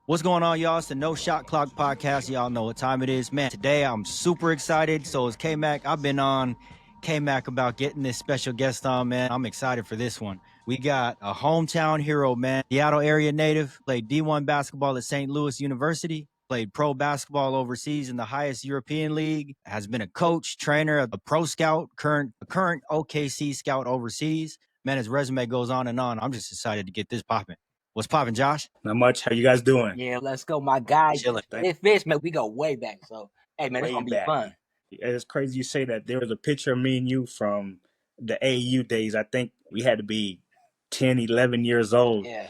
What's going on, y'all? It's the No Shot Clock podcast. Y'all know what time it is. Man, today I'm super excited. So is Kmac. I've been on Kmac about getting this special guest on, man. I'm excited for this one. We got a hometown hero, man. Seattle area native, played D1 basketball at St. Louis University, played pro basketball overseas in the highest European league, has been a coach, trainer, a pro scout, current OKC scout overseas. Man, his resume goes on and on. I'm just excited to get this popping. What's popping, Josh? Not much. How you guys doing? Yeah, let's go, my guy. Chilling. It fits, man. We go way back. So, hey, man, it's Way gonna be back. fun. It's crazy you say that. There was a picture of me and you from the AAU days. I think we had to be 10, 11 years old. Yeah.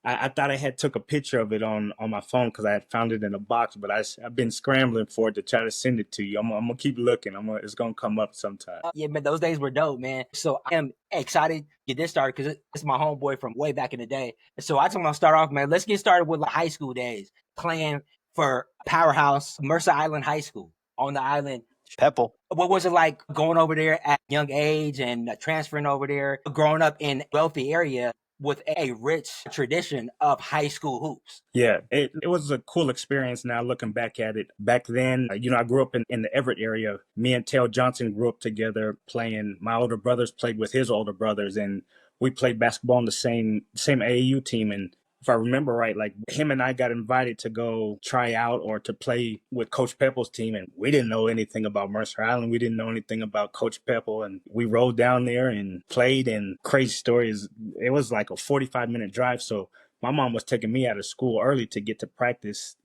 I thought I had took a picture of it on my phone because I had found it in a box, but I've been scrambling for it to try to send it to you. I'm gonna keep looking. It's gonna come up sometime. Yeah, man, those days were dope, man. So I am excited to get this started because it's my homeboy from way back in the day. So I just want to start off, man. Let's get started with like high school days, playing for Powerhouse, Mercer Island High School on the island. Pepple. What was it like going over there at a young age and transferring over there, growing up in a wealthy area with a rich tradition of high school hoops? Yeah, it was a cool experience now looking back at it. Back then, I grew up in the Everett area. Me and Tail Johnson grew up together playing. My older brothers played with his older brothers, and we played basketball on the same AAU team. And if I remember right, like him and I got invited to go try out or to play with Coach Pepple's team. And we didn't know anything about Mercer Island. We didn't know anything about Coach Pepple. And we rode down there and played. And crazy story is it was like a 45-minute drive. So my mom was taking me out of school early to get to practice,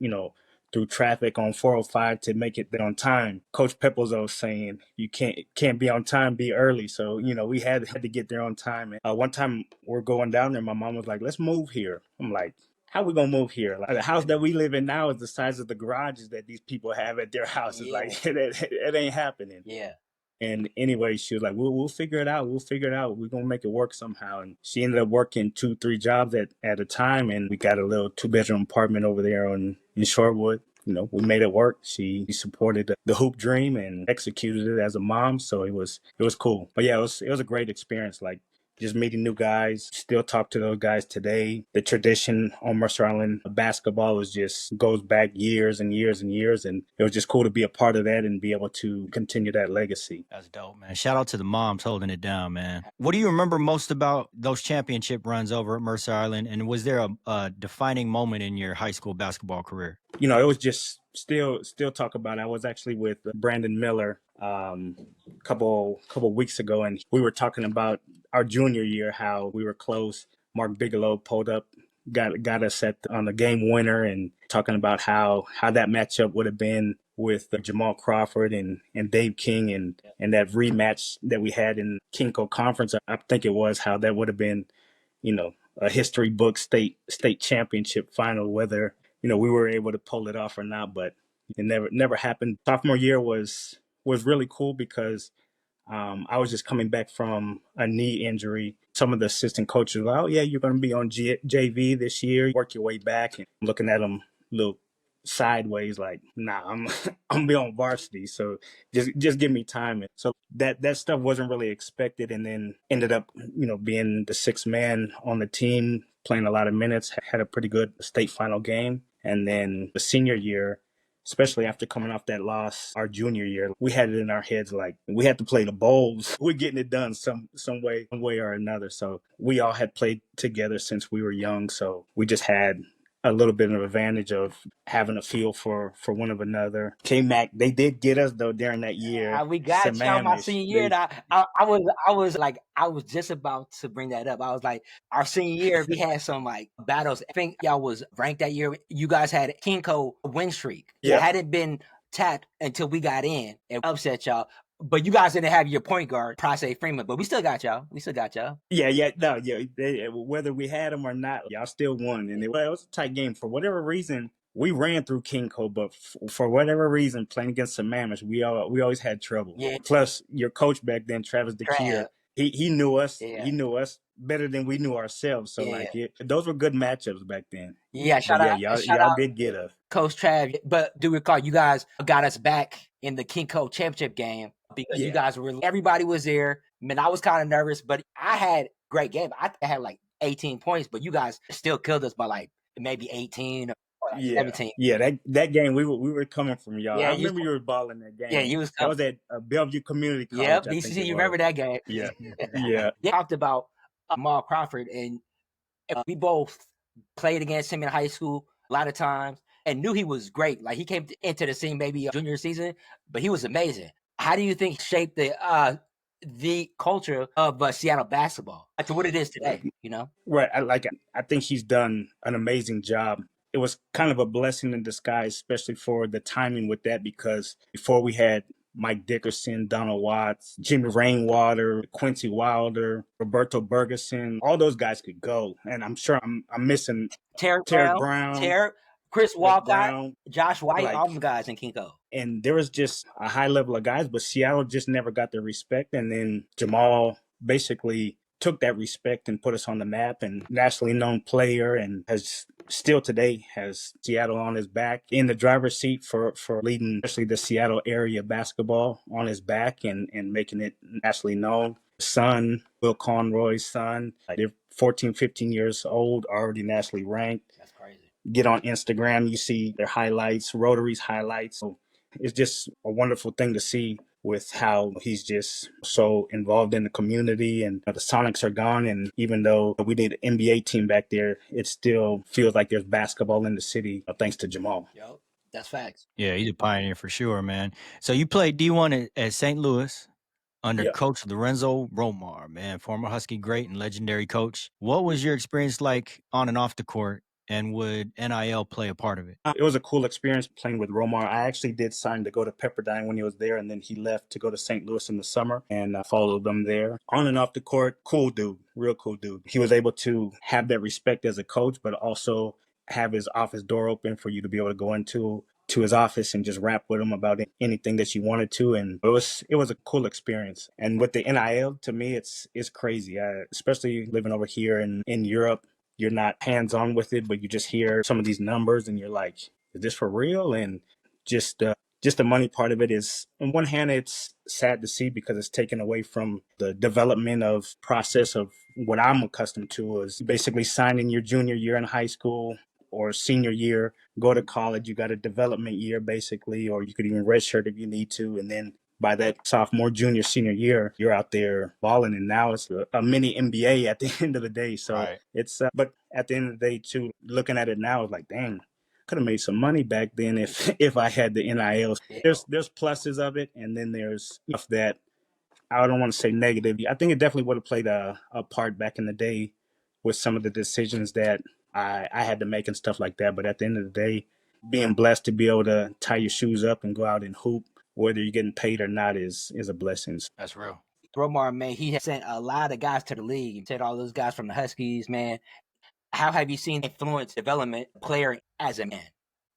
through traffic on 405 to make it there on time. Coach Pepples was saying you can't be on time, be early. So, we had to get there on time. And one time we're going down there, my mom was like, let's move here. I'm like, how we gonna move here? Like the house that we live in now is the size of the garages that these people have at their houses. Yeah. Like it ain't happening. Yeah. And anyway, she was like, we'll figure it out. We'll figure it out. We're going to make it work somehow. And she ended up working 2-3 jobs at a time. And we got a little 2-bedroom apartment over there in Shortwood. We made it work. She supported the hoop dream and executed it as a mom. So it was cool. But yeah, it was a great experience. Like just meeting new guys, still talk to those guys today. The tradition on Mercer Island basketball goes back years and years and years. And it was just cool to be a part of that and be able to continue that legacy. That's dope, man. Shout out to the moms holding it down, man. What do you remember most about those championship runs over at Mercer Island? And was there a defining moment in your high school basketball career? It was just still talk about it. I was actually with Brandon Miller a couple weeks ago, and we were talking about our junior year, how we were close. Mark Bigelow pulled up, got us on the game winner, and talking about how that matchup would have been with Jamal Crawford and Dave King and that rematch that we had in Kinko Conference. I think it was how that would have been, a history book state championship final, whether we were able to pull it off or not, but it never happened. Sophomore year was really cool because I was just coming back from a knee injury. Some of the assistant coaches were like, oh yeah, you're going to be on JV this year. Work your way back. And I'm looking at them a little sideways like, nah, I'm gonna be on varsity. So just give me time. And so that stuff wasn't really expected, and then ended up, being the sixth man on the team, playing a lot of minutes, had a pretty good state final game. And then the senior year, especially after coming off that loss our junior year, we had it in our heads like we had to play the bowls. We're getting it done some way, one way or another. So we all had played together since we were young. So we just had a little bit of advantage of having a feel for one of another. Kmac, they did get us though during that year. We got y'all my senior year. I was just about to bring that up. I was like, our senior year, we had some like battles. I think y'all was ranked that year. You guys had Kinko win streak. Yeah. It hadn't been tapped until we got in and upset y'all. But you guys didn't have your point guard, Price Freeman, but we still got y'all. Yeah. Whether we had them or not, y'all still won. And it was a tight game. For whatever reason, we ran through Kinko, but for whatever reason, playing against Sammamish, we always had trouble. Yeah. Plus, your coach back then, Travis DeKeer, he knew us. Yeah. He knew us better than we knew ourselves. So, Yeah. those were good matchups back then. Yeah, shout out. Y'all did get us. Coach Trav, but do recall you guys got us back in the Kinko championship game because you guys everybody was there. Man, I was kind of nervous, but I had great game. I had like 18 points, but you guys still killed us by like maybe 18 or like Yeah, 17. yeah. That game we were coming from y'all. Yeah, I you remember you were balling that yeah, game. you was That coming. was at Bellevue Community Yep, College, I think BCC. it You was. remember that game? Yeah, yeah. They talked about Mal Crawford, and we both played against him in high school a lot of times and knew he was great. Like he came into the scene maybe junior season, but he was amazing. How do you think he shaped the culture of Seattle basketball to what it is today? You know, Right. I think he's done an amazing job. It was kind of a blessing in disguise, especially for the timing with that, because before we had Mike Dickerson, Donald Watts, Jimmy Rainwater, Quincy Wilder, Roberto Bergeson, all those guys could go. And I'm sure I'm missing Terry Tarek Brown, Brown, Chris Rick Walcott, Brown, Josh White, all them like, guys in Kinko. and there was just a high level of guys, but Seattle just never got the respect. And then Jamal basically took that respect and put us on the map, and nationally known player, and has still today has Seattle on his back, in the driver's seat for leading especially the Seattle area basketball on his back, and making it nationally known. Son, Will Conroy's son, they're 14, 15 years old, already nationally ranked. That's crazy. Get on Instagram, you see their highlights, Rotary's highlights. So it's just a wonderful thing to see with how he's just so involved in the community. And the Sonics are gone, and even though we did an NBA team back there, it still feels like there's basketball in the city, thanks to Jamal. Yep, that's facts. Yeah, he's a pioneer for sure, man. So you played D1 at St. Louis under Yeah. Coach Lorenzo Romar, man, former Husky great and legendary coach. What was your experience like on and off the court, and would NIL play a part of it? It was a cool experience playing with Romar. I actually did sign to go to Pepperdine when he was there, and then he left to go to St. Louis in the summer, and followed them there. On and off the court, cool dude, real cool dude. He was able to have that respect as a coach, but also have his office door open for you to be able to go into his office and just rap with him about anything that you wanted to. And it was a cool experience. And with the NIL, to me, it's crazy. Especially living over here in Europe, you're not hands on with it, but you just hear some of these numbers and you're like, is this for real? And just the money part of it is, on one hand, it's sad to see because it's taken away from the development of process of what I'm accustomed to, is basically signing your junior year in high school or senior year, go to college. You got a development year basically, or you could even redshirt if you need to. And then by that sophomore, junior, senior year, you're out there balling. And now it's a mini NBA at the end of the day. So Right. it's, but at the end of the day too, looking at it now, it's like, dang, could have made some money back then if I had the NILs. There's pluses of it, and then there's stuff that I don't want to say negative. I think it definitely would have played a part back in the day with some of the decisions that I had to make and stuff like that. But at the end of the day, being blessed to be able to tie your shoes up and go out and hoop, whether you're getting paid or not, is a blessing. That's real. Romar, man, he has sent a lot of guys to the league. He sent all those guys from the Huskies, man. How have you seen influence development player as a man?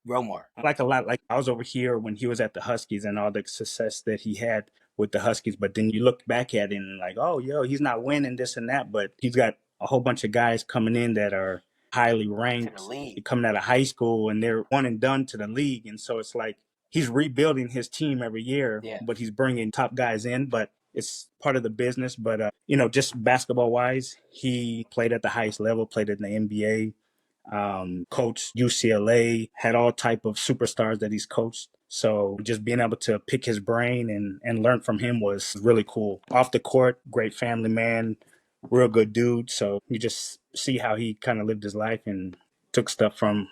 Romar. Like a lot, like I was over here when he was at the Huskies and all the success that he had with the Huskies. But then you look back at it and like, oh, yo, he's not winning this and that, but he's got a whole bunch of guys coming in that are highly ranked, coming out of high school, and they're one and done to the league. And so it's like he's rebuilding his team every year, but he's bringing top guys in. But it's part of the business. But, just basketball wise, he played at the highest level, played in the NBA. Coached UCLA, had all type of superstars that he's coached. So just being able to pick his brain and learn from him was really cool. Off the court, great family man, real good dude. So you just see how he kind of lived his life and took stuff from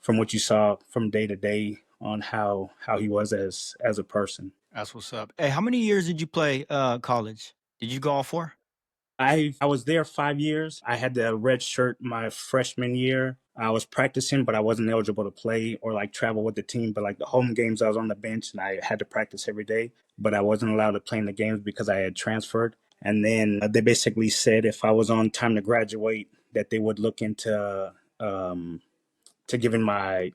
what you saw from day to day on how he was as a person. That's what's up. Hey, how many years did you play college? Did you go all 4? I was there 5 years. I had the red shirt my freshman year. I was practicing, but I wasn't eligible to play or like travel with the team. But like the home games, I was on the bench and I had to practice every day. But I wasn't allowed to play in the games because I had transferred. And then they basically said if I was on time to graduate, that they would look into giving my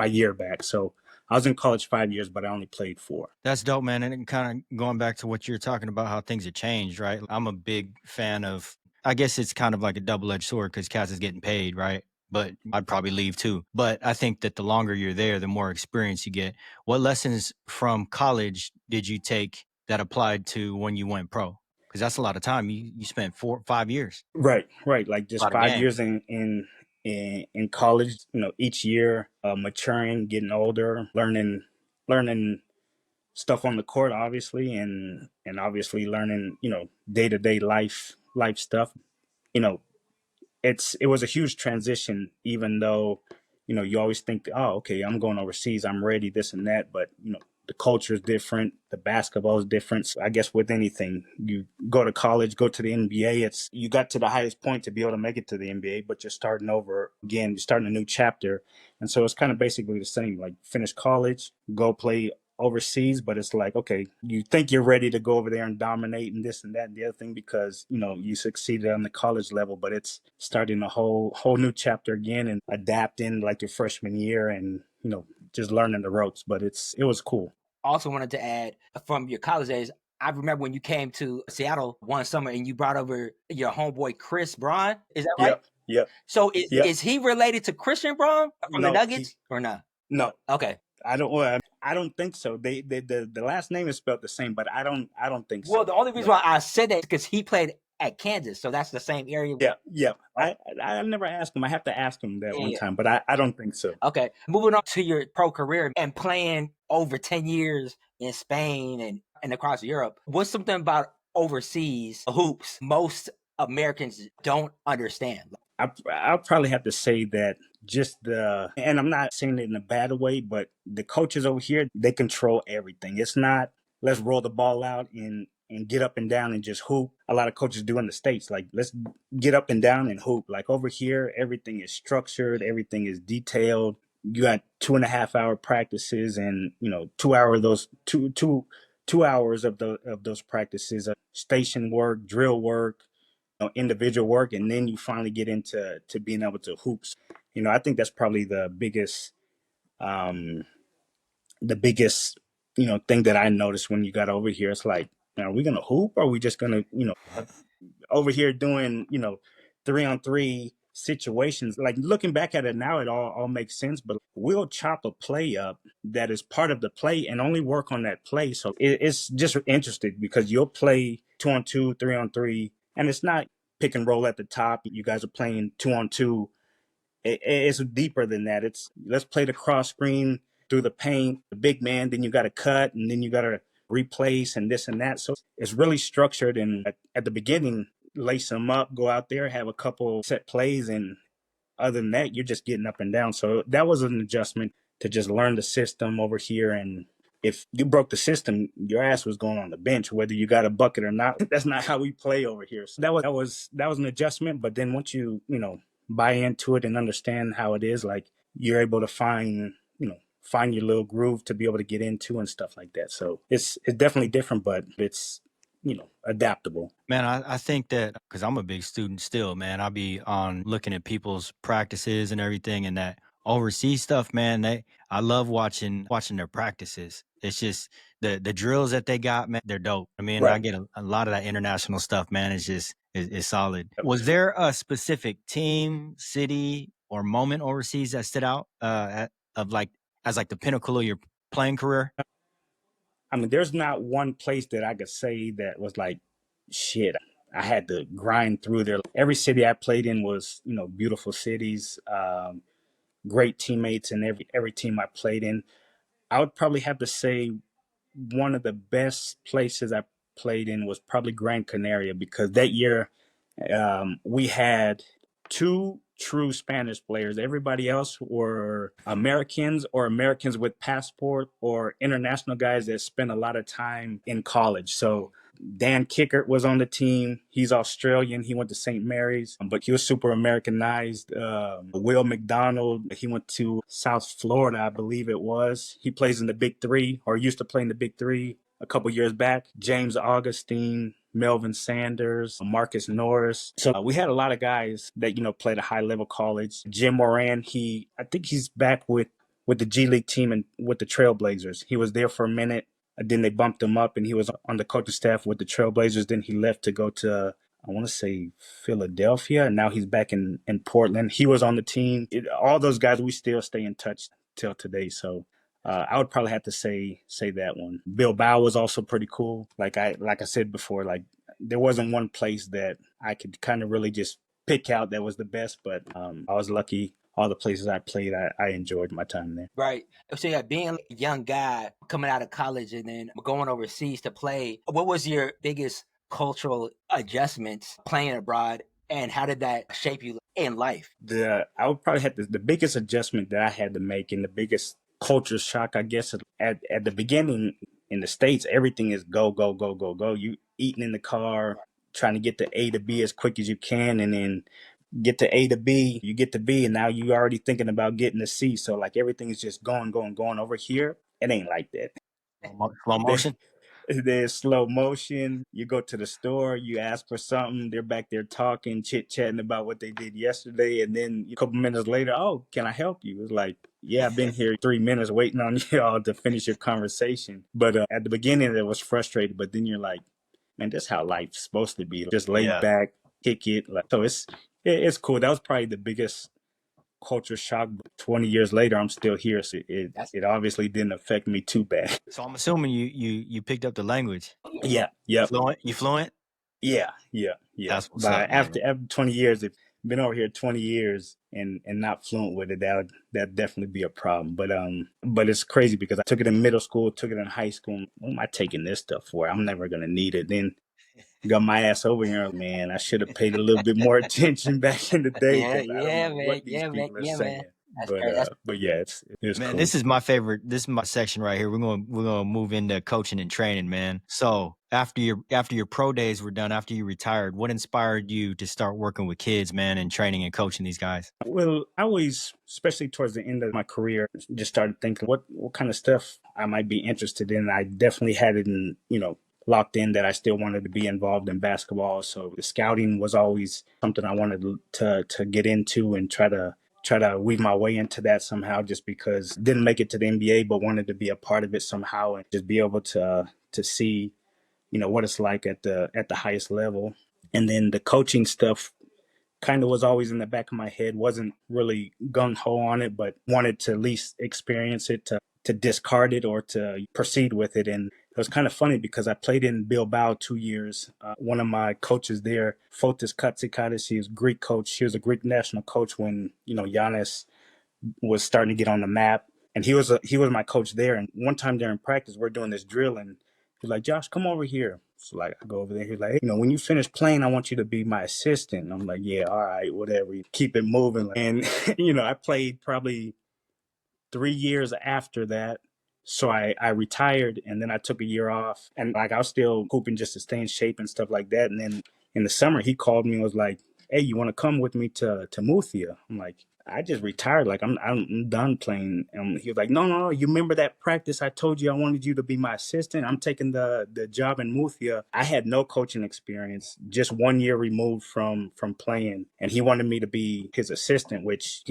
year back. So I was in college 5 years, but I only played 4. That's dope, man. And kind of going back to what you're talking about, how things have changed, right? I'm a big fan of, I guess it's kind of like a double-edged sword because Cass is getting paid, right? But I'd probably leave too. But I think that the longer you're there, the more experience you get. What lessons from college did you take that applied to when you went pro? Because that's a lot of time. You spent 4 5 years. Right. Like just Lot of 5 game. years in in college, each year, maturing, getting older, learning stuff on the court, obviously, and obviously learning, day-to-day life stuff. You know, it was a huge transition, even though, you always think, oh, okay, I'm going overseas, I'm ready, this and that, but the culture is different, the basketball is different. So I guess with anything, you go to college, go to the NBA, it's you got to the highest point to be able to make it to the NBA, but you're starting over again, you're starting a new chapter. And so it's kind of basically the same, like finish college, go play overseas, but it's like, okay, you think you're ready to go over there and dominate and this and that and the other thing because you succeeded on the college level, but it's starting a whole new chapter again and adapting like your freshman year and just learning the ropes. But it was cool. Also wanted to add from your college days, I remember when you came to Seattle one summer and you brought over your homeboy Chris Braun. Is that right? Yep. So Yep. is he related to Christian Braun from the No, Nuggets or not? No. Okay. I don't think so. The last name is spelled the same, but I don't think so. Well, the only reason why I said that is because he played at Kansas, so that's the same area. Yeah. I never asked him. I have to ask him that one time, but I don't think so. Okay, moving on to your pro career and playing over 10 years in Spain and across Europe. What's something about overseas hoops most Americans don't understand? I'll probably have to say that and I'm not saying it in a bad way, but the coaches over here, they control everything. It's not, let's roll the ball out and get up and down and just hoop. A lot of coaches do in the States, like, let's get up and down and hoop. Like over here, everything is structured, everything is detailed. You got 2.5 hour practices and, 2 hours of those, 2 hours of those practices, station work, drill work, individual work, and then you finally get into being able to hoops. I think that's probably the biggest thing that I noticed when you got over here. It's like, are we gonna hoop, or are we just gonna over here doing 3-on-3 situations? Like, looking back at it now, it all makes sense, but we'll chop a play up that is part of the play and only work on that play. So it's just interesting because you'll play 2-on-2, 3-on-3, and it's not pick and roll at the top. You guys are playing 2-on-2. It's deeper than that. It's, let's play the cross screen through the paint, the big man, then you got to cut, and then you got to replace and this and that. So it's really structured. And at the beginning, lace them up, go out there, have a couple set plays, and other than that, you're just getting up and down. So that was an adjustment to just learn the system over here. And if you broke the system, your ass was going on the bench, whether you got a bucket or not. That's not how we play over here. So that was an adjustment. But then once you buy into it and understand how it is, like, you're able to find your little groove to be able to get into and stuff like that. So it's definitely different, but it's adaptable. Man, I think that because I'm a big student still, man, I'll be on looking at people's practices and everything, and that overseas stuff, man. I love watching their practices. It's just the drills that they got, man, they're dope. I mean, Right. I get a lot of that international stuff, man. It's just it's solid. Was there a specific team, city, or moment overseas that stood out as like the pinnacle of your playing career? I mean, there's not one place that I could say that was like, shit, I had to grind through there. Every city I played in was, beautiful cities, great teammates, and every team I played in. I would probably have to say one of the best places I played in was probably Gran Canaria, because that year we had two true Spanish players. Everybody else were Americans or Americans with passport or international guys that spent a lot of time in college. So Dan Kickert was on the team. He's Australian. He went to St. Mary's, but he was super Americanized. Will McDonald, he went to South Florida, I believe it was. He plays in the Big Three, or used to play in the Big Three a couple years back. James Augustine, Melvin Sanders, Marcus Norris. So we had a lot of guys that, played at high level college. Jim Moran, I think he's back with the G League team and with the Trailblazers. He was there for a minute. Then they bumped him up and he was on the coaching staff with the Trailblazers. Then he left to go to, I want to say, Philadelphia. And now he's back in Portland. He was on the team. All those guys, we still stay in touch till today. So I would probably have to say that one. Bilbao was also pretty cool. Like I said before, like, there wasn't one place that I could kind of really just pick out that was the best, but I was lucky. All the places I played, I enjoyed my time there. Right. So yeah, being a young guy coming out of college and then going overseas to play, what was your biggest cultural adjustments playing abroad, and how did that shape you in life? I would probably have the biggest adjustment that I had to make, and the biggest culture shock, I guess, at the beginning in the States, everything is go, go, go, go, go. You eating in the car, trying to get to A to B as quick as you can, and then get to A to B, you get to B, and now you already thinking about getting to C. So like everything is just going, going, going. Over here, it ain't like that. Slow motion. There's slow motion. You go to the store, you ask for something, they're back there talking, chit chatting about what they did yesterday, and then a couple minutes later, oh, can I help you? It's like, yeah, I've been here 3 minutes waiting on y'all to finish your conversation. But at the beginning, it was frustrating, but then you're like, man, that's how life's supposed to be. Just lay back, kick it. Like, so it's cool. That was probably the biggest culture shock. 20 years later, I'm still here, so it obviously didn't affect me too bad. So I'm assuming you picked up the language. Yeah, yeah, Fluent? You fluent? yeah. That's what's But up, man. after 20 years, if been over here 20 years and not fluent with it, that definitely be a problem. But it's crazy because I took it in middle school, took it in high school. What am I taking this stuff for? I'm never gonna need it. Then got my ass over here, man. I should have paid a little bit more attention back in the day Yeah, because I don't yeah, know man. what these Yeah, man. people are Yeah, saying. man. That's great. But yeah, it's Man, cool. this is my favorite. This is my section right here. We're gonna move into coaching and training, man. So after your pro days were done, after you retired, what inspired you to start working with kids, man, and training and coaching these guys? Well, I always, especially towards the end of my career, just started thinking what kind of stuff I might be interested in. I definitely had it in, locked in that I still wanted to be involved in basketball. So the scouting was always something I wanted to get into and try to weave my way into that somehow, just because didn't make it to the NBA, but wanted to be a part of it somehow and just be able to see, what it's like at the highest level. And then the coaching stuff kind of was always in the back of my head. Wasn't really gung ho on it, but wanted to at least experience it, to discard it or to proceed with it. And it was kind of funny because I played in Bilbao 2 years. One of my coaches there, Fotis Katsikadis, he was Greek coach. He was a Greek national coach when Giannis was starting to get on the map, and he was my coach there. And one time during practice, we're doing this drill, and he's like, "Josh, come over here." So like I go over there. He's like, "Hey, when you finish playing, I want you to be my assistant." And I'm like, "Yeah, all right, whatever." Keep it moving. And I played probably 3 years after that. So I retired, and then I took a year off, and like I was still hooping just to stay in shape and stuff like that. And then in the summer, he called me and was like, "Hey, you want to come with me to Murcia?" I'm like, I just retired. Like I'm done playing. And he was like, no. You remember that practice I told you I wanted you to be my assistant? I'm taking the job in Murcia. I had no coaching experience, just 1 year removed from playing, and he wanted me to be his assistant, which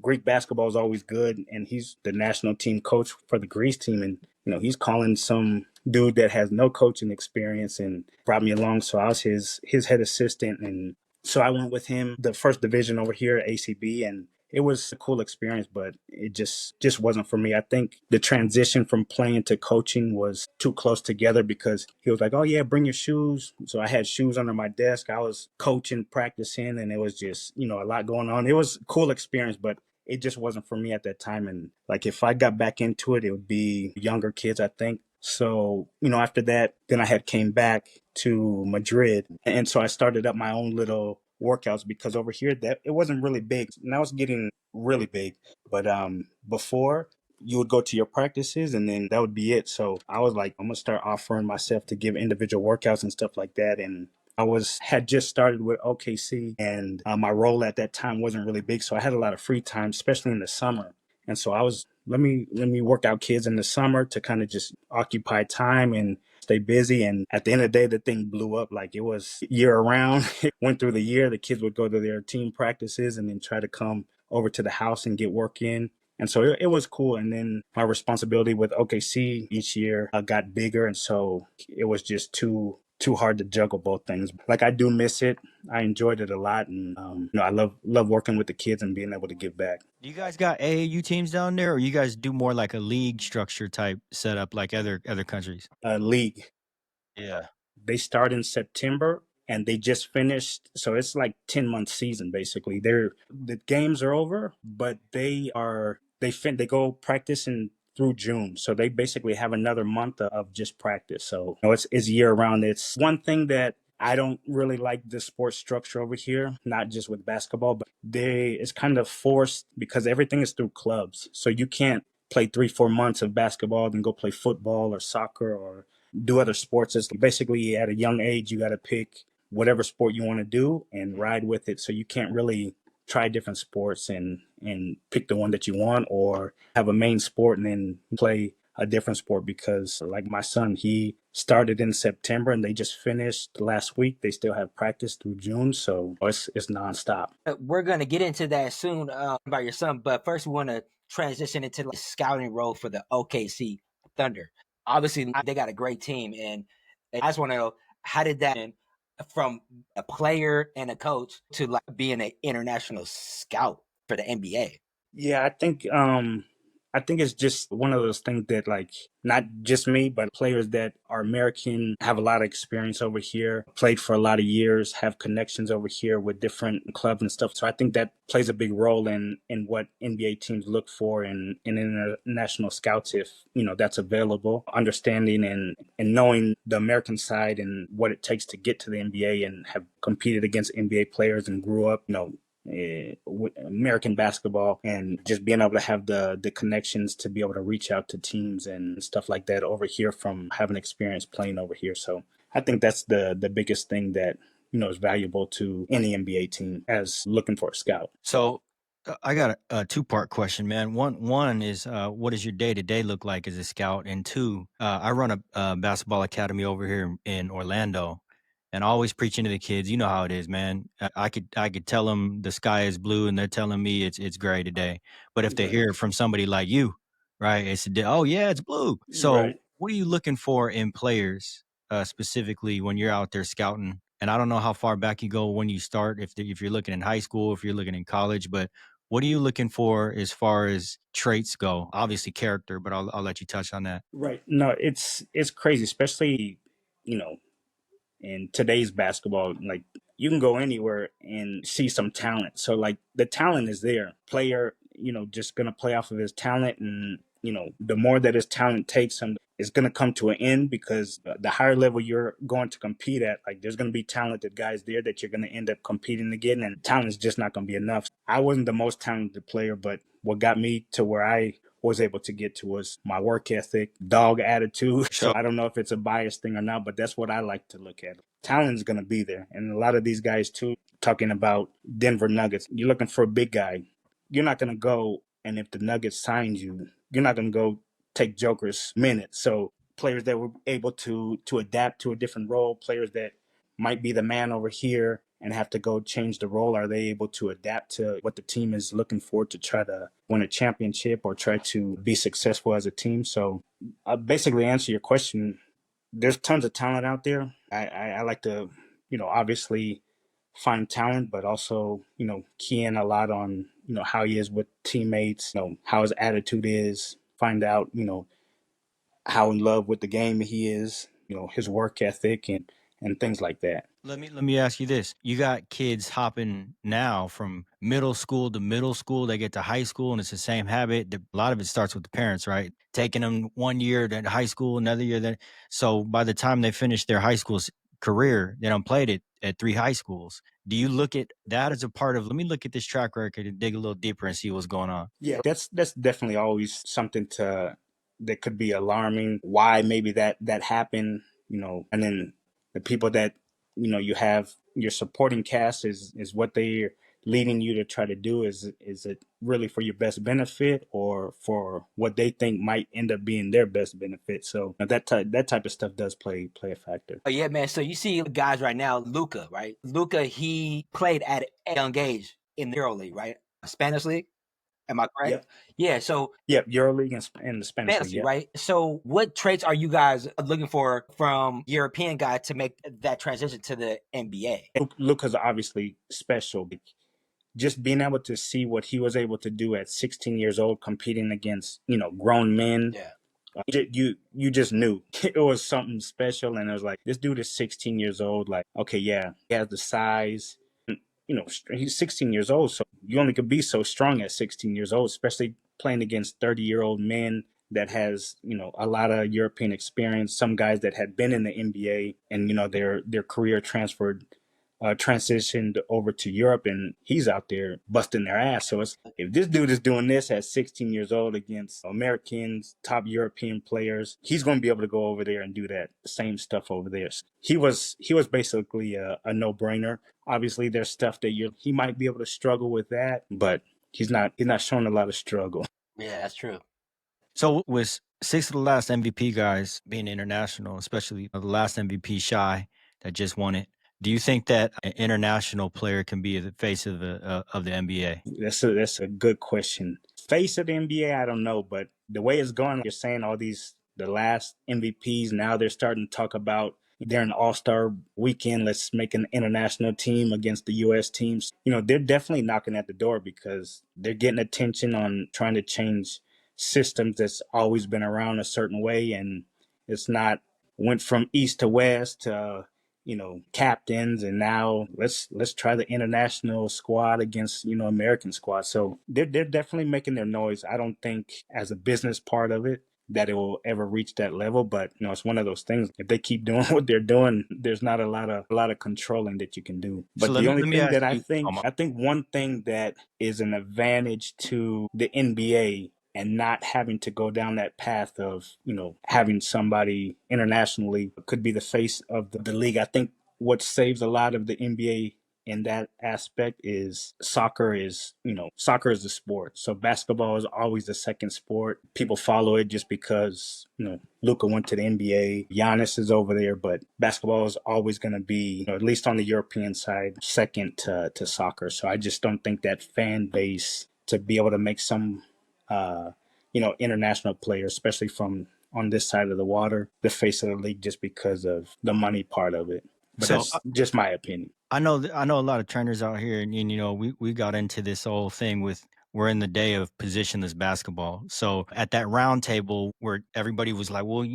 Greek basketball is always good, and he's the national team coach for the Greece team, and he's calling some dude that has no coaching experience and brought me along. So I was his head assistant, and so I went with him, the first division over here at ACB, and it was a cool experience, but it just wasn't for me. I think the transition from playing to coaching was too close together because he was like, "Oh yeah, bring your shoes." So I had shoes under my desk. I was coaching, practicing, and it was just, a lot going on. It was a cool experience, but it just wasn't for me at that time. And like, if I got back into it, it would be younger kids, I think. So, after that, then I had came back to Madrid. And so I started up my own little workouts because over here that it wasn't really big. Now it's getting really big. But before, you would go to your practices and then that would be it. So I was like, I'm gonna start offering myself to give individual workouts and stuff like that. And I had just started with OKC, and my role at that time wasn't really big, so I had a lot of free time, especially in the summer. And so I was, let me work out kids in the summer to kind of just occupy time and stay busy. And at the end of the day, the thing blew up. Like, it was year round. It went through the year. The kids would go to their team practices and then try to come over to the house and get work in. And so it was cool. And then my responsibility with OKC each year got bigger. And so it was just too hard to juggle both things. Like, I do miss it. I enjoyed it a lot. And, I love working with the kids and being able to give back. Do you guys got AAU teams down there, or you guys do more like a league structure type setup like other countries? League. Yeah. They start in September and they just finished. So it's like 10-month season basically. The games are over, but they go practice through June. So they basically have another month of just practice. So it's year round. It's one thing that I don't really like the sports structure over here, not just with basketball, but it's kind of forced because everything is through clubs. So you can't play 3-4 months of basketball, then go play football or soccer or do other sports. It's basically at a young age, you got to pick whatever sport you want to do and ride with it. So you can't really try different sports and pick the one that you want, or have a main sport and then play a different sport. Because like my son, he started in September and they just finished last week. They still have practice through June, so it's nonstop. We're going to get into that soon about your son, but first we want to transition into the scouting role for the OKC Thunder. Obviously, they got a great team, and I just want to know, how did that from a player and a coach to like being an international scout for the NBA? Yeah, I think it's just one of those things that, like, not just me, but players that are American have a lot of experience over here, played for a lot of years, have connections over here with different clubs and stuff. So I think that plays a big role in what NBA teams look for in international scouts, if that's available. Understanding and knowing the American side and what it takes to get to the NBA, and have competed against NBA players and grew up, with American basketball, and just being able to have the connections to be able to reach out to teams and stuff like that over here from having experience playing over here. So I think that's the biggest thing that is valuable to any NBA team as looking for a scout. So I got a two-part question, man. One is what does your day-to-day look like as a scout? And two, I run a basketball academy over here in Orlando, and always preaching to the kids. You know how it is, man. I could tell them the sky is blue, and they're telling me it's gray today. But if they hear it from somebody like you, right, oh yeah, it's blue. So Right. what are you looking for in players, specifically when you're out there scouting? And I don't know how far back you go when you start, if you're looking in high school, if you're looking in college, but what are you looking for as far as traits go? Obviously character, but I'll let you touch on that. Right. No, it's crazy, especially you know in today's basketball. Like, you can go anywhere and see some talent. So like, the talent is there. Player, just gonna play off of his talent, and the more that his talent takes him, it's gonna come to an end, because the higher level you're going to compete at, like, there's gonna be talented guys there that you're gonna end up competing again, and talent is just not gonna be enough. I wasn't the most talented player, but what got me to where I was able to get to was my work ethic, dog attitude. So I don't know if it's a biased thing or not, but that's what I like to look at. Talent's going to be there. And a lot of these guys too, talking about Denver Nuggets, you're looking for a big guy. You're not going to go, and if the Nuggets signs you, you're not going to go take Joker's minutes. So players that were able to adapt to a different role, players that might be the man over here and have to go change the role, are they able to adapt to what the team is looking for to try to win a championship or try to be successful as a team? So I basically answer your question. There's tons of talent out there. I like to, obviously find talent, but also, key in a lot on, how he is with teammates, how his attitude is, find out, how in love with the game he is, his work ethic and things like that. Let me ask you this. You got kids hopping now from middle school to middle school. They get to high school, and it's the same habit. A lot of it starts with the parents, right? Taking them one year to high school, another year. Then, so by the time they finish their high school career, they don't played it at 3 high schools. Do you look at that as a part of, let me look at this track record and dig a little deeper and see what's going on? Yeah, that's definitely always something that could be alarming. Why maybe that happened, and then the people that you have, your supporting cast, is what they're leading you to try to do. Is it really for your best benefit, or for what they think might end up being their best benefit? So that type of stuff does play a factor. Oh yeah, man. So you see guys right now, Luca, right? Luca, he played at a young age in the Euro League, right? Spanish League. Am I correct? Yep. Yeah. So Yep, EuroLeague and the Spanish fantasy, League. Yep. right? So what traits are you guys looking for from European guy to make that transition to the NBA? Luca's obviously special. Just being able to see what he was able to do at 16 years old, competing against grown men, Yeah. You just knew it was something special, and it was like, this dude is 16 years old. Like, okay, yeah, he has the size. He's 16 years old, so you only could be so strong at 16 years old, especially playing against 30-year-old men that has a lot of European experience. Some guys that had been in the NBA and their career transitioned over to Europe, and he's out there busting their ass. So if this dude is doing this at 16 years old against Americans, top European players, he's going to be able to go over there and do that same stuff over there. So he was basically a no brainer. Obviously, there's stuff that he might be able to struggle with that, but he's not showing a lot of struggle. Yeah, that's true. So with 6 of the last MVP guys being international, especially the last MVP Shy that just won it, do you think that an international player can be the face of the NBA? That's a good question. Face of the NBA, I don't know, but the way it's going, you're saying the last MVPs, now they're starting to talk about they're an all-star weekend. Let's make an international team against the U.S. teams. They're definitely knocking at the door because they're getting attention on trying to change systems that's always been around a certain way, and it's not went from east to west to captains, and now let's try the international squad against American squad. So they're definitely making their noise. I don't think as a business part of it that it will ever reach that level, but it's one of those things. If they keep doing what they're doing, there's not a lot of controlling that you can do. But So the only let me thing ask that you. I think one thing that is an advantage to the NBA and not having to go down that path of having somebody internationally could be the face of the league. I think what saves a lot of the NBA in that aspect is soccer is the sport. So basketball is always the second sport. People follow it just because Luka went to the NBA, Giannis is over there, but basketball is always going to be, at least on the European side, second to soccer. So I just don't think that fan base to be able to make some international players, especially from on this side of the water, the face of the league, just because of the money part of it. But So that's just my opinion. I know a lot of trainers out here, and we got into this whole thing with we're in the day of positionless basketball. So at that round table where everybody was like, well,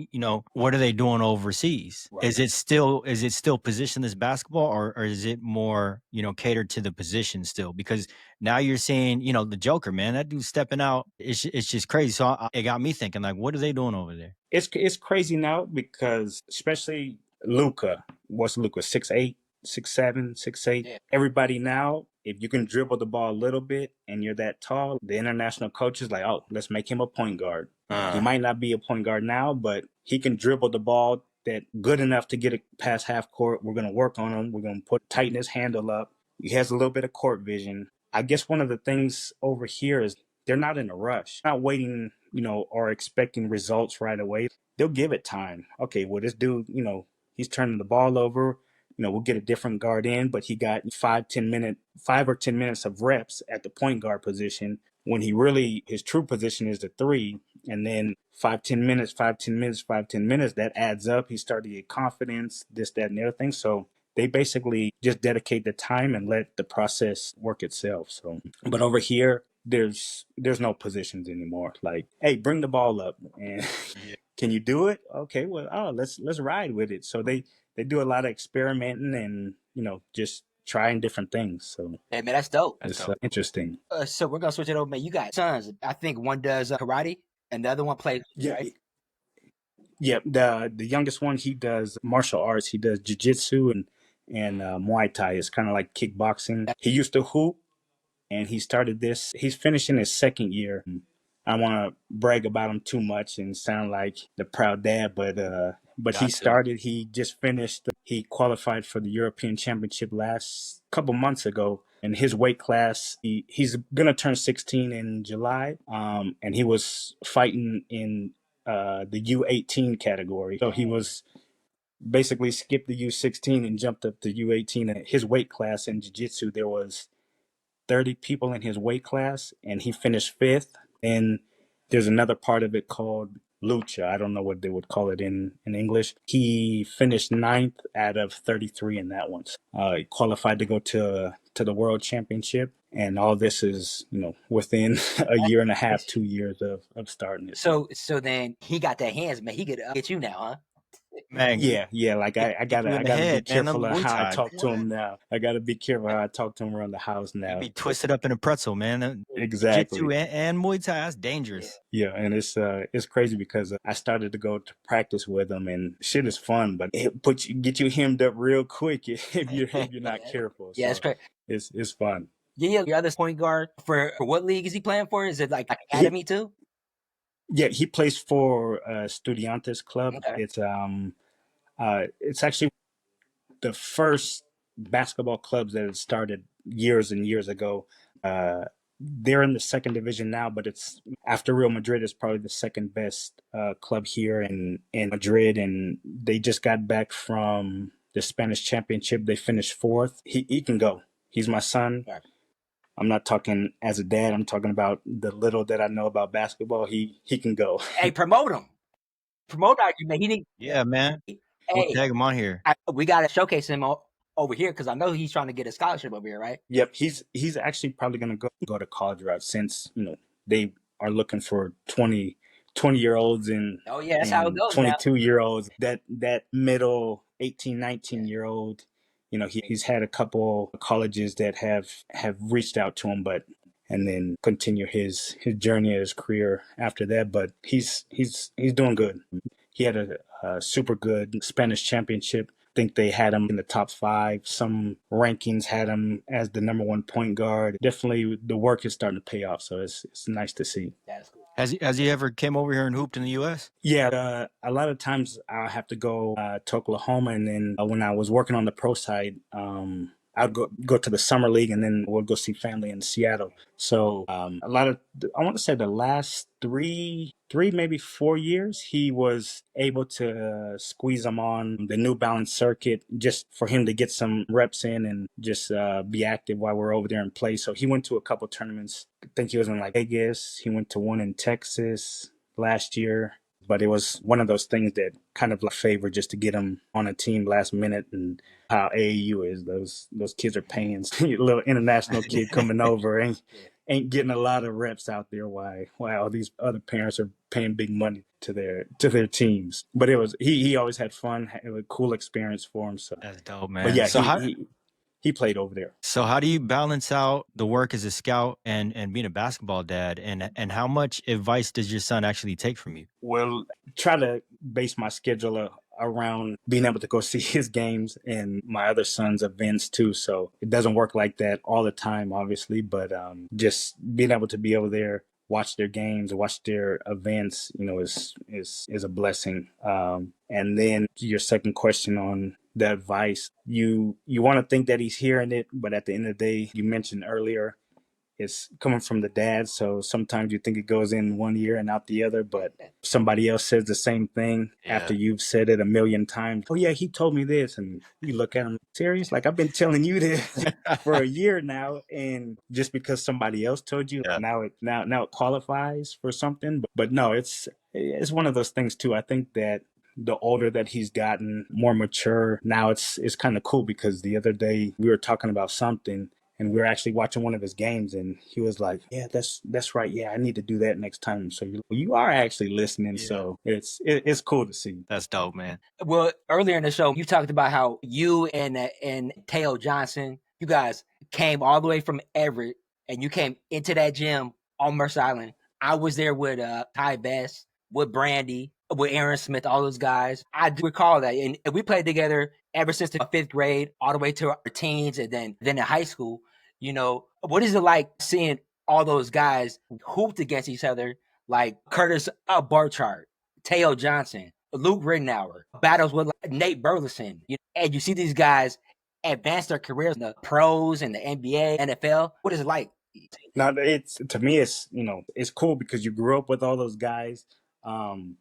what are they doing overseas? Right. Is it still positionless basketball, or is it more catered to the position still? Because now you're seeing the Joker, man, that dude's stepping out. It's just crazy. So it got me thinking, like, what are they doing over there? It's crazy now because especially Luka. What's Luka? 6'8", 6'7", 6'8". Yeah. Everybody now, if you can dribble the ball a little bit and you're that tall, the international coach is like, oh, let's make him a point guard. He might not be a point guard now, but he can dribble the ball that good enough to get it past half court. We're going to work on him. We're going to tighten his handle up. He has a little bit of court vision. I guess one of the things over here is they're not in a rush, not waiting, or expecting results right away. They'll give it time. Okay, well, this dude, he's turning the ball over. We'll get a different guard in, but he got 5 or 10 minutes of reps at the point guard position when his true position is the 3. And then 5-10 minutes, 5-10 minutes, 5-10 minutes, that adds up. He started to get confidence, this, that, and the other thing. So they basically just dedicate the time and let the process work itself. So, but over here, there's no positions anymore. Like, hey, bring the ball up, and can you do it? Okay, well, let's ride with it. So they do a lot of experimenting and just trying different things. So Hey, man, that's dope. it's interesting. So we're gonna switch it over, man. You got sons. I think one does karate and the other one plays. Yeah. Right? Yeah, the youngest one, he does martial arts. He does jiu-jitsu and Muay Thai. It's kind of like kickboxing. He used to hoop, and he started this. He's finishing his second year. I don't want to brag about him too much and sound like the proud dad, but he just finished. He qualified for the European Championship last couple months ago. In his weight class, he's gonna turn 16 in July. And he was fighting in the U18 category. So he was basically skipped the U16 and jumped up to U18. And his weight class in jiu-jitsu, there was 30 people in his weight class, and he finished 5th. And there's another part of it called lucha. I don't know what they would call it in English. He finished ninth out of 33 in that one. He qualified to go to the World Championship, and all this is within a year and a half, 2 years of starting it. So then he got that hands, man. He could get you now, huh? Man, Yeah. Like I hit you gotta in I the gotta be head, man. careful Them of Muay how I Thai. talk to him now. I gotta be careful how I talk to him around the house You now. be twisted up in a pretzel, man. Exactly. Jiu-Jitsu and Muay Thai, that's dangerous. Yeah, and it's crazy because I started to go to practice with him, and shit is fun, but it get you hemmed up real quick if you're not careful. Yeah, it's So crazy. it's fun. Yeah, your other point guard for what league is he playing for? Is it like academy too? Yeah, he plays for Estudiantes Club. Okay. It's actually the first basketball clubs that had started years and years ago. They're in the second division now, but it's after Real Madrid is probably the second best club here in Madrid, and they just got back from the Spanish Championship. They finished fourth. He can go. He's my son. Right. I'm not talking as a dad. I'm talking about the little that I know about basketball. He can go. Hey, promote him. Promote our man. He didn't. Yeah, man. We'll Hey, tag him on here. we got to showcase him over here because I know he's trying to get a scholarship over here, right? Yep, he's actually probably going to go to college route since they are looking for 20-year-olds and Oh yeah, that's how it goes now. 22-year-olds. That middle 18, 19-year-old, he's had a couple of colleges that have reached out to him, but and then continue his journey, his career after that. But he's doing good. He had a super good Spanish championship. I think they had him in the top 5. Some rankings had him as the number 1 point guard. Definitely, the work is starting to pay off. So it's nice to see. That's cool. Has he ever came over here and hooped in the U.S.? Yeah, a lot of times I have to go to Oklahoma, and then when I was working on the pro side, I'd go to the summer league, and then we'll go see family in Seattle. So a lot of, I want to say the last three maybe 4 years, he was able to squeeze them on the New Balance circuit just for him to get some reps in and just be active while we're over there and play. So he went to a couple tournaments. I think he was in like Vegas. He went to one in Texas last year. But it was one of those things that kind of like favored just to get him on a team last minute, and how AAU is. Those kids are paying. A little international kid coming over ain't getting a lot of reps out there. Why all these other parents are paying big money to their teams. But it was he always had fun. It was a cool experience for him. So That's dope, man. but yeah, So he played over there. So how do you balance out the work as a scout and being a basketball dad? And how much advice does your son actually take from you? Well, try to base my schedule around being able to go see his games and my other son's events too. So it doesn't work like that all the time, obviously, but just being able to be over there, watch their games, watch their events, is a blessing. And then your second question on the advice, you want to think that he's hearing it, but at the end of the day, you mentioned earlier, it's coming from the dad. So sometimes you think it goes in one ear and out the other, but somebody else says the same thing after you've said it a million times. Oh yeah, he told me this. And you look at him, serious? Like, I've been telling you this for a year now. And just because somebody else told you, now it qualifies for something. But no, it's one of those things too. I think that the older that he's gotten, more mature, now it's kind of cool, because the other day we were talking about something, and we were actually watching one of his games, and he was like, yeah, that's right. Yeah, I need to do that next time. So you are actually listening. Yeah. So it's cool to see. That's dope, man. Well, earlier in the show, you talked about how you and Teo Johnson, you guys came all the way from Everett, and you came into that gym on Mercer Island. I was there with Ty Best, with Brandy, with Aaron Smith, all those guys. I do recall that. And we played together ever since the 5th grade, all the way to our teens, and then in high school. What is it like seeing all those guys hooped against each other, like Curtis Barchard, Teo Johnson, Luke Rittenauer, battles with Nate Burleson, and you see these guys advance their careers in the pros and the NBA, NFL. What is it like? Now, to me, it's cool because you grew up with all those guys, and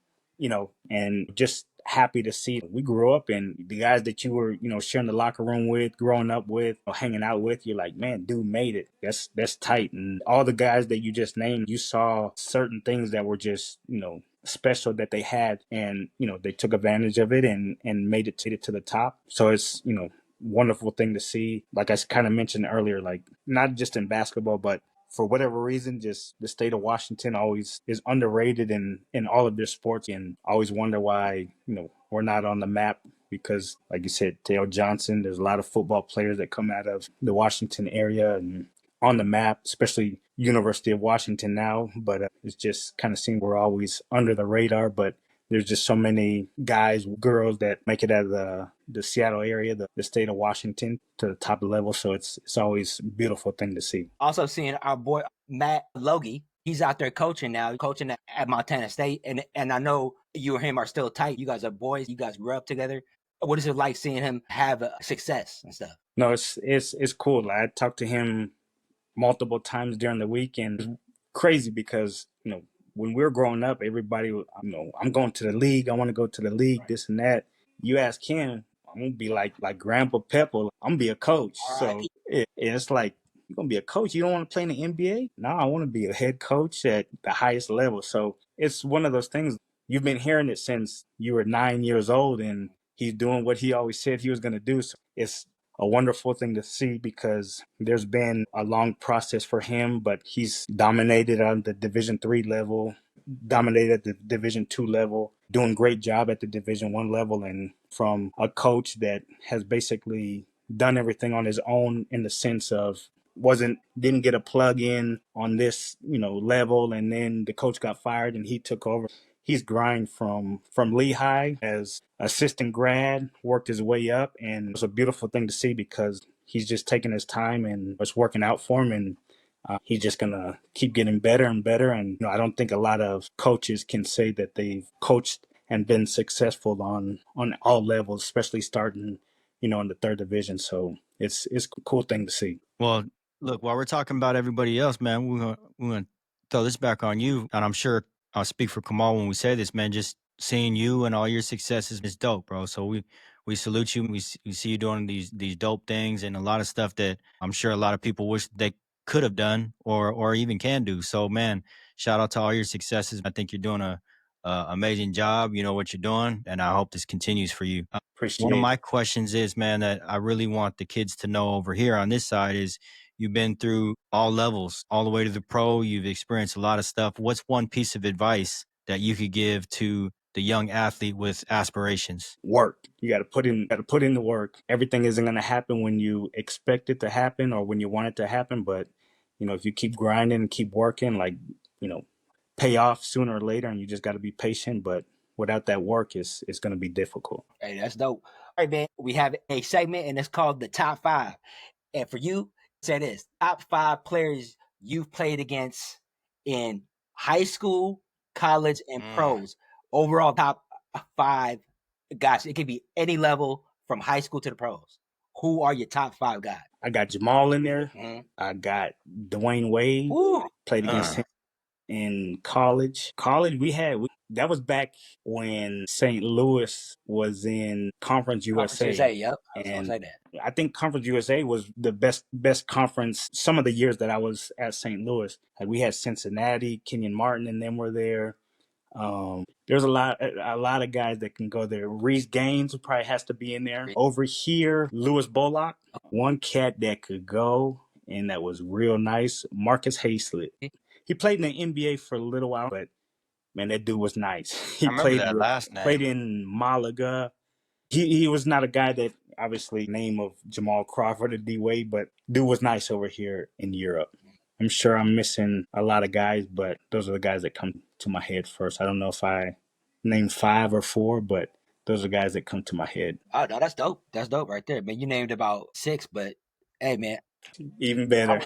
just happy to see. We grew up, and the guys that you were, sharing the locker room with, growing up with, hanging out with, you're like, man, dude made it. That's tight. And all the guys that you just named, you saw certain things that were just, special that they had, and they took advantage of it and made it to the top. So it's wonderful thing to see. Like I kind of mentioned earlier, like not just in basketball, but for whatever reason, just the state of Washington always is underrated in all of their sports, and I always wonder why we're not on the map. Because like you said, Dale Johnson, there's a lot of football players that come out of the Washington area and on the map, especially University of Washington now. But it's just kind of seems we're always under the radar. But there's just so many guys, girls that make it out of the Seattle area, the state of Washington, to the top level. So it's always a beautiful thing to see. Also seeing our boy Matt Logie. He's out there coaching now, coaching at Montana State. And I know you and him are still tight. You guys are boys. You guys grew up together. What is it like seeing him have success and stuff? No, it's cool. I talked to him multiple times during the week, and it's crazy because when we were growing up, everybody, I'm going to the league. I want to go to the league, this and that. You ask him, I'm gonna be like Grandpa Pepper. I'm gonna be a coach. So it's like, you're gonna be a coach. You don't want to play in the NBA? No, I want to be a head coach at the highest level. So it's one of those things. You've been hearing it since you were 9 years old, and he's doing what he always said he was gonna do. So it's a wonderful thing to see, because there's been a long process for him, but he's dominated on the Division III level, dominated at the Division II level, doing great job at the Division I level, and from a coach that has basically done everything on his own, in the sense of didn't get a plug in on this level, and then the coach got fired and he took over. He's grind from Lehigh as assistant grad, worked his way up, and it's a beautiful thing to see, because he's just taking his time and it's working out for him, and he's just gonna keep getting better and better. And I don't think a lot of coaches can say that they've coached and been successful on all levels, especially starting in the third division. So it's a cool thing to see. Well, look, while we're talking about everybody else, man, we're gonna throw this back on you, and I'm sure I'll speak for Kamal when we say this, man. Just seeing you and all your successes is dope, bro. So we salute you. We see you doing these dope things and a lot of stuff that I'm sure a lot of people wish they could have done or even can do. So, man, shout out to all your successes. I think you're doing a amazing job. You know what you're doing, and I hope this continues for you. Appreciate One of my questions is, man, that I really want the kids to know over here on this side is, you've been through all levels, all the way to the pro. You've experienced a lot of stuff. What's one piece of advice that you could give to the young athlete with aspirations? Work. You got to put in the work. Everything isn't going to happen when you expect it to happen or when you want it to happen. But, if you keep grinding and keep working, pay off sooner or later, and you just got to be patient. But without that work, it's going to be difficult. Hey, that's dope. All right, man. We have a segment, and it's called the Top 5. And for you, say this: top 5 players you've played against in high school, college, and pros. Overall, top 5 guys. It could be any level from high school to the pros. Who are your top 5 guys? I got Jamal in there. I got Dwayne Wade. Played against him in college. That was back when St. Louis was in Conference USA. Yep. I was gonna say that. I think Conference USA was the best conference some of the years that I was at St. Louis. Like, we had Cincinnati, Kenyon Martin, and them were there. There's a lot of guys that can go there. Reese Gaines probably has to be in there. Over here, Lewis Bullock, one cat that could go, and that was real nice. Marcus Hayslett. He played in the NBA for a little while, but man, that dude was nice. He played that last name. Played in Malaga. He was not a guy that, obviously, name of Jamal Crawford or D Wade, but dude was nice over here in Europe. I'm sure I'm missing a lot of guys, but those are the guys that come to my head first. I don't know if I named 5 or 4, but those are guys that come to my head. Oh, no, that's dope. That's dope right there, man. You named about 6, but hey, man, even better. I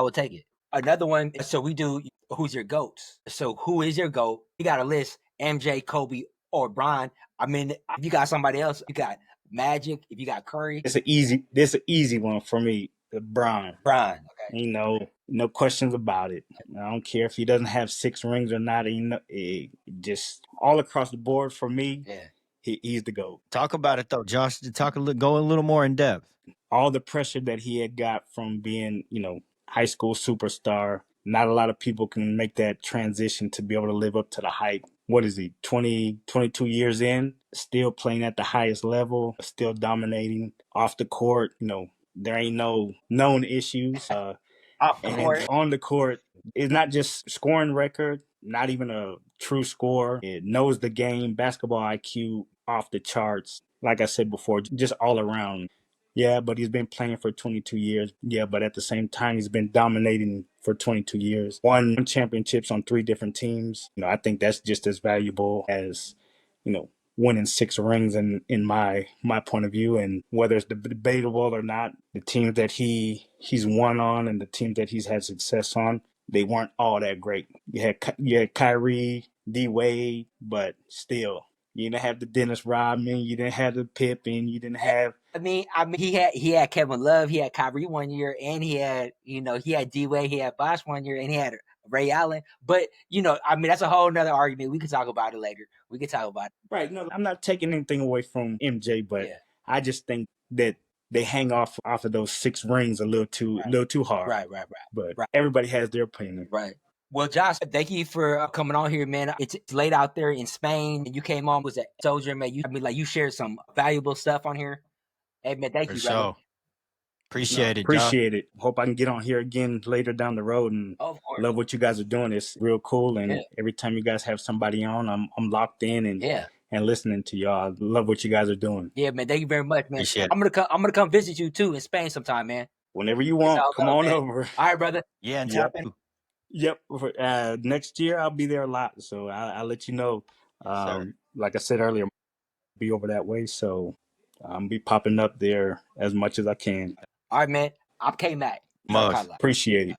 would take it. Another one. So we do. Who's your GOATs? So who is your GOAT? You got a list: MJ, Kobe, or Bron. I mean, if you got somebody else, you got Magic. If you got Curry, It's an easy one for me. Bron. Okay. No questions about it. I don't care if he doesn't have 6 rings or not. Just all across the board for me. Yeah. he's the GOAT. Talk about it though, Josh. Go a little more in depth. All the pressure that he had got from being, high school superstar. Not a lot of people can make that transition to be able to live up to the hype. What is he, 22 years in, still playing at the highest level, still dominating off the court. There ain't no known issues. Off the court. On the court, it's not just scoring record, not even a true score. It knows the game, basketball IQ off the charts. Like I said before, just all around. Yeah, but he's been playing for 22 years. Yeah, but at the same time, he's been dominating for 22 years. Won championships on 3 different teams. I think that's just as valuable as, winning 6 rings in my point of view. And whether it's debatable or not, the teams that he's won on and the teams that he's had success on, they weren't all that great. You had Kyrie, D Wade, but still, you didn't have the Dennis Rodman, you didn't have the Pippen, you didn't have. I mean, he had Kevin Love, he had Kyrie one year, and he had D Wade, he had Bosh one year, and he had Ray Allen. But that's a whole nother argument. We can talk about it later. We can talk about it. Right. No, I'm not taking anything away from MJ, but I just think that they hang off of those 6 rings a little too hard. Right. But everybody has their opinion. Right. Well, Josh, thank you for coming on here, man. It's late out there in Spain. You came on, was a soldier, man. You shared some valuable stuff on here. Hey, man, thank you, brother. Appreciate it. Appreciate it. Hope I can get on here again later down the road, and love what you guys are doing. It's real cool, and every time you guys have somebody on, I'm locked in and listening to y'all. I love what you guys are doing. Yeah, man. Thank you very much, man. I'm gonna come visit you too in Spain sometime, man. Whenever you want, come on over. All right, brother. Yeah, and tap in. Yep. Next year I'll be there a lot, so I'll let you know. Like I said earlier, I'll be over that way, so I'm be popping up there as much as I can. All right, man. I'm Kmac. Muggz. Appreciate it.